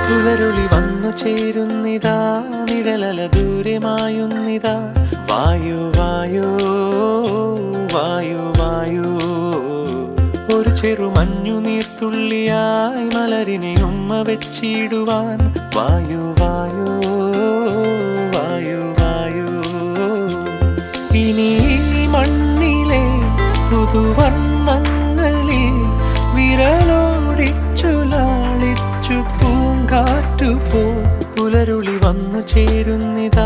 പുലരുളി വന്നു ചേരുന്നിതാ, നിഴലല ദൂരെ മായുന്നിതാ. വായു വായു വായു വായു, ഒരു ചെറു മഞ്ഞു നീർത്തുള്ളിയായി മലരിനെ ഉമ്മ വെച്ചിടുവാൻ. വായു വായു വായു വായു, ഇനി മണ്ണിലെ പുതുവർണ്ണങ്ങളിൽ വിരലോടിച്ചു ലാളിച്ചു പൂങ്കാറ്റു പോ. പുലരുളി വന്നു ചേരുന്നിതാ,